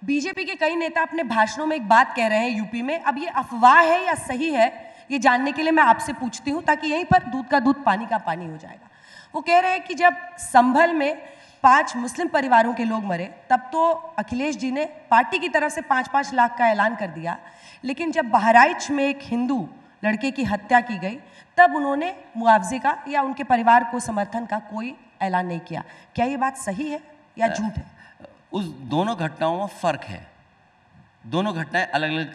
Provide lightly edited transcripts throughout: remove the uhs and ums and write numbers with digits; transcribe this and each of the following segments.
BJP के कई नेता अपने भाषणों में एक बात कह रहे हैं यूपी में। अब ये अफवाह है या सही है, ये जानने के लिए मैं आपसे पूछती हूं, ताकि यहीं पर दूध का दूध पानी का पानी हो जाएगा। वो कह रहे हैं कि जब संभल में 5 मुस्लिम परिवारों के लोग मरे, तब तो अखिलेश जी ने पार्टी की तरफ से 5-5 लाख का ऐलान कर दिया, लेकिन जब बहराइच में एक हिंदू लड़के की हत्या की गई, तब उन्होंने मुआवजे का या उनके परिवार को समर्थन का कोई ऐलान नहीं किया। क्या ये बात सही है या झूठ है? उस दोनों घटनाओं में फ़र्क है। दोनों घटनाएं अलग अलग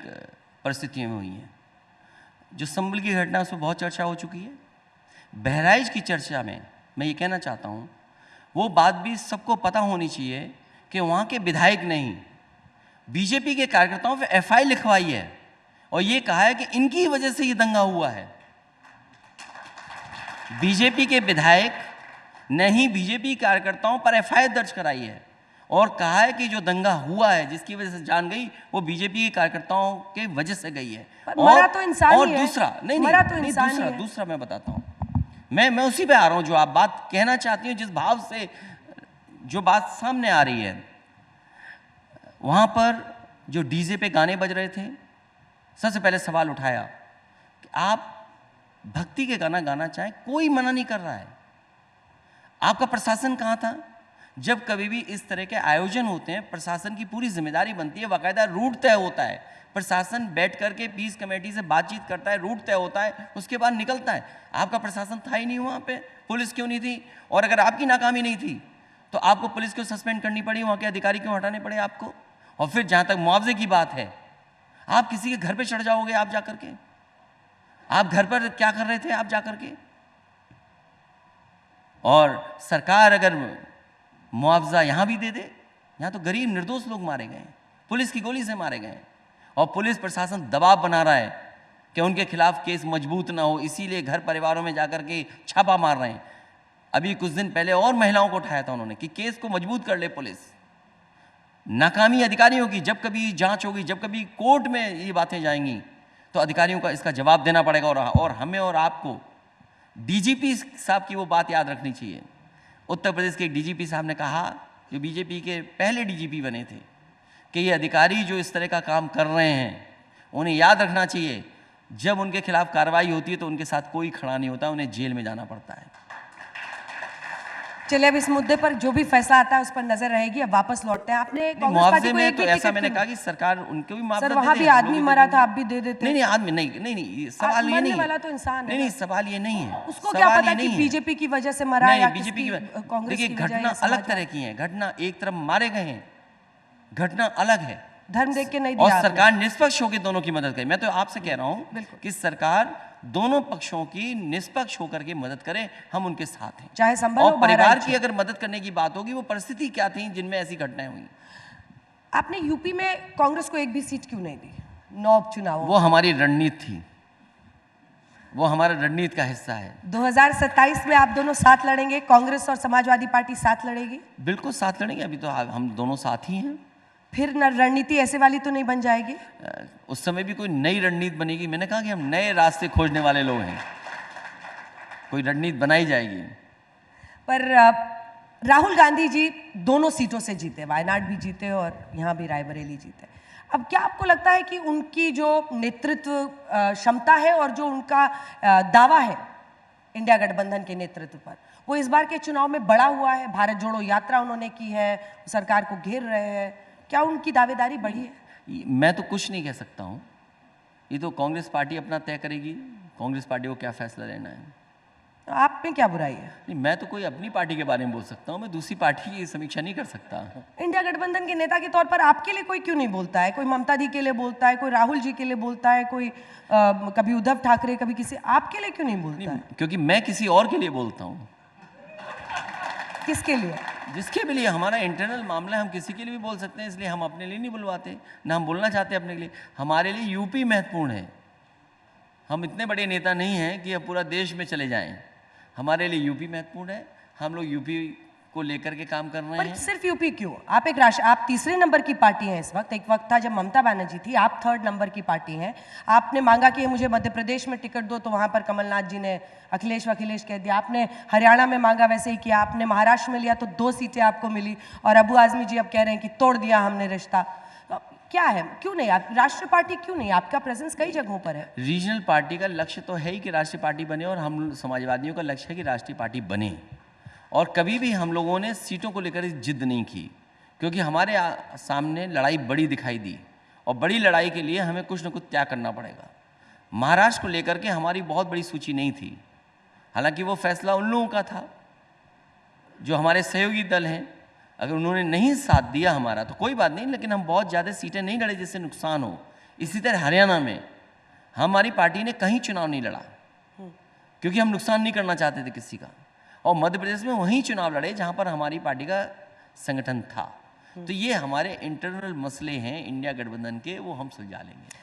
परिस्थितियों में हुई हैं। जो संभल की घटना, उस पर बहुत चर्चा हो चुकी है। बहराइच की चर्चा में मैं ये कहना चाहता हूँ, वो बात भी सबको पता होनी चाहिए कि वहाँ के विधायक नहीं, बीजेपी के कार्यकर्ताओं पे एफआईआर लिखवाई है और ये कहा है कि इनकी वजह से ये दंगा हुआ है। बीजेपी के विधायक ने ही बीजेपी कार्यकर्ताओं पर एफआईआर दर्ज कराई है और कहा है कि जो दंगा हुआ है, जिसकी वजह से जान गई, वो बीजेपी के कार्यकर्ताओं के वजह से गई है। मरा तो इंसान और ही है। दूसरा दूसरा मैं बताता हूँ, मैं उसी पे आ रहा हूँ जो आप बात कहना चाहती हूँ, जिस भाव से जो बात सामने आ रही है। वहाँ पर जो डीजे पे गाने बज रहे थे, सबसे पहले सवाल उठाया कि आप भक्ति के गाना गाना चाहें, कोई मना नहीं कर रहा है। आपका प्रशासन कहाँ था? जब कभी भी इस तरह के आयोजन होते हैं, प्रशासन की पूरी जिम्मेदारी बनती है, बाकायदा रूट तय होता है, प्रशासन बैठ करके पीस कमेटी से बातचीत करता है, रूट तय होता है, उसके बाद निकलता है। आपका प्रशासन था ही नहीं वहाँ पे, पुलिस क्यों नहीं थी? और अगर आपकी नाकामी नहीं थी तो आपको पुलिस को सस्पेंड करनी पड़ी, वहाँ के अधिकारी क्यों हटाने पड़े आपको? और फिर जहाँ तक मुआवजे की बात है, आप किसी के घर पर चढ़ जाओगे आप जाकर के? आप घर पर क्या कर रहे थे आप जाकर के? और सरकार अगर मुआवजा यहाँ भी दे दे, यहाँ तो गरीब निर्दोष लोग मारे गए हैं, पुलिस की गोली से मारे गए हैं, और पुलिस प्रशासन दबाव बना रहा है कि उनके खिलाफ केस मजबूत ना हो, इसीलिए घर परिवारों में जाकर के छापा मार रहे हैं। अभी कुछ दिन पहले और महिलाओं को उठाया था उन्होंने कि केस को मजबूत कर ले पुलिस। नाकामी अधिकारियों की, जब कभी जांच होगी, जब कभी कोर्ट में ये बातें जाएंगी, तो अधिकारियों का इसका जवाब देना पड़ेगा। और हमें और आपको डीजीपी साहब की वो बात याद रखनी चाहिए। उत्तर प्रदेश के डीजीपी साहब ने कहा, जो बीजेपी के पहले डीजीपी बने थे, कि ये अधिकारी जो इस तरह का काम कर रहे हैं, उन्हें याद रखना चाहिए, जब उनके खिलाफ कार्रवाई होती है तो उनके साथ कोई खड़ा नहीं होता, उन्हें जेल में जाना पड़ता है। चलिए, अब इस मुद्दे पर जो भी फैसला आता है उस पर नजर रहेगी। अब वापस लौटते हैं। आपने मुआवजे में तो ऐसा मैंने कहा कि सरकार उनको भी मुआवजा दे दे। वहाँ भी आदमी मरा था, आप भी दे देते। नहीं, आदमी नहीं, सवाल ये नहीं वाला तो इंसान है। नहीं, सवाल ये नहीं है। उसको क्या पता कि बीजेपी की वजह से मरा या बीजेपी की कांग्रेस की? देखिए, घटना अलग तरह की है। घटना एक तरफ मारे गए हैं, घटना अलग है। धर्म देख के नहीं दिया, और सरकार निष्पक्ष होकर दोनों की मदद करे। मैं तो आपसे कह रहा हूं कि सरकार दोनों पक्षों की निष्पक्ष होकर के मदद करे, हम उनके साथ हैं। चाहे संभल और परिवार की अगर मदद करने की बात होगी, वो परिस्थिति क्या थी जिनमें ऐसी घटनाएं हुई? आपने यूपी में कांग्रेस को एक भी सीट क्यों नहीं दी 9 उपचुनाव? वो हमारी रणनीति थी, वो हमारा रणनीति का हिस्सा है। 2027 में आप दोनों साथ लड़ेंगे? कांग्रेस और समाजवादी पार्टी साथ लड़ेगी? बिल्कुल साथ लड़ेंगे। अभी तो हम दोनों साथ ही हैं। फिर रणनीति ऐसे वाली तो नहीं बन जाएगी? उस समय भी कोई नई रणनीति बनेगी। मैंने कहा कि हम नए रास्ते खोजने वाले लोग हैं, कोई रणनीति बनाई जाएगी। पर राहुल गांधी जी दोनों सीटों से जीते, वायनाड भी जीते और यहाँ भी रायबरेली जीते। अब क्या आपको लगता है कि उनकी जो नेतृत्व क्षमता है और जो उनका दावा है इंडिया गठबंधन के नेतृत्व पर, वो इस बार के चुनाव में बड़ा हुआ है? भारत जोड़ो यात्रा उन्होंने की है, सरकार को घेर रहे हैं, क्या उनकी दावेदारी बढ़ी है? मैं तो कुछ नहीं कह सकता हूँ, ये तो कांग्रेस पार्टी अपना तय करेगी, कांग्रेस पार्टी को क्या फैसला लेना है। तो आप में क्या बुराई है? नहीं, मैं तो कोई अपनी पार्टी के बारे में बोल सकता हूँ, मैं दूसरी पार्टी की समीक्षा नहीं कर सकता। इंडिया गठबंधन के नेता के तौर पर आपके लिए कोई क्यों नहीं बोलता है? कोई ममता दी के लिए बोलता है, कोई राहुल जी के लिए बोलता है, कोई कभी उद्धव ठाकरे, कभी किसी, आपके लिए क्यों नहीं बोलता है? क्योंकि मैं किसी और के लिए बोलता हूँ। किसके लिए? जिसके भी लिए, हमारा इंटरनल मामला है, हम किसी के लिए भी बोल सकते हैं, इसलिए हम अपने लिए नहीं बुलवाते, ना हम बोलना चाहते अपने के लिए। हमारे लिए यूपी महत्वपूर्ण है। हम इतने बड़े नेता नहीं हैं कि अब पूरा देश में चले जाएं। हमारे लिए यूपी महत्वपूर्ण है, हम लोग यूपी को लेकर के काम कर रहे हैं। सिर्फ यूपी क्यों? आप तीसरे नंबर की पार्टी हैं इस वक्त। एक वक्त था जब ममता बनर्जी थी, आप 3rd नंबर की पार्टी हैं। आपने मांगा कि मुझे मध्य प्रदेश में टिकट दो, तो वहां पर कमलनाथ जी ने अखिलेश कह दिया। आपने हरियाणा में मांगा, वैसे ही किया। आपने महाराष्ट्र में लिया तो 2 सीटें आपको मिली, और अबू आजमी जी अब कह रहे हैं कि तोड़ दिया हमने रिश्ता। क्या है, क्यों नहीं आप राष्ट्रीय पार्टी क्यों नहीं? आपका प्रेजेंस कई जगहों पर है। रीजनल पार्टी का लक्ष्य तो है ही कि राष्ट्रीय पार्टी बने, और हम समाजवादियों का लक्ष्य है कि राष्ट्रीय पार्टी बने। और कभी भी हम लोगों ने सीटों को लेकर जिद नहीं की, क्योंकि हमारे सामने लड़ाई बड़ी दिखाई दी, और बड़ी लड़ाई के लिए हमें कुछ न कुछ त्याग करना पड़ेगा। महाराष्ट्र को लेकर के हमारी बहुत बड़ी सूची नहीं थी, हालांकि वो फैसला उन लोगों का था जो हमारे सहयोगी दल हैं। अगर उन्होंने नहीं साथ दिया हमारा तो कोई बात नहीं, लेकिन हम बहुत ज़्यादा सीटें नहीं लड़े जिससे नुकसान हो। इसी तरह हरियाणा में हमारी पार्टी ने कहीं चुनाव नहीं लड़ा, क्योंकि हम नुकसान नहीं करना चाहते थे किसी का। और मध्य प्रदेश में वहीं चुनाव लड़े जहां पर हमारी पार्टी का संगठन था। तो ये हमारे इंटरनल मसले हैं इंडिया गठबंधन के, वो हम सुलझा लेंगे।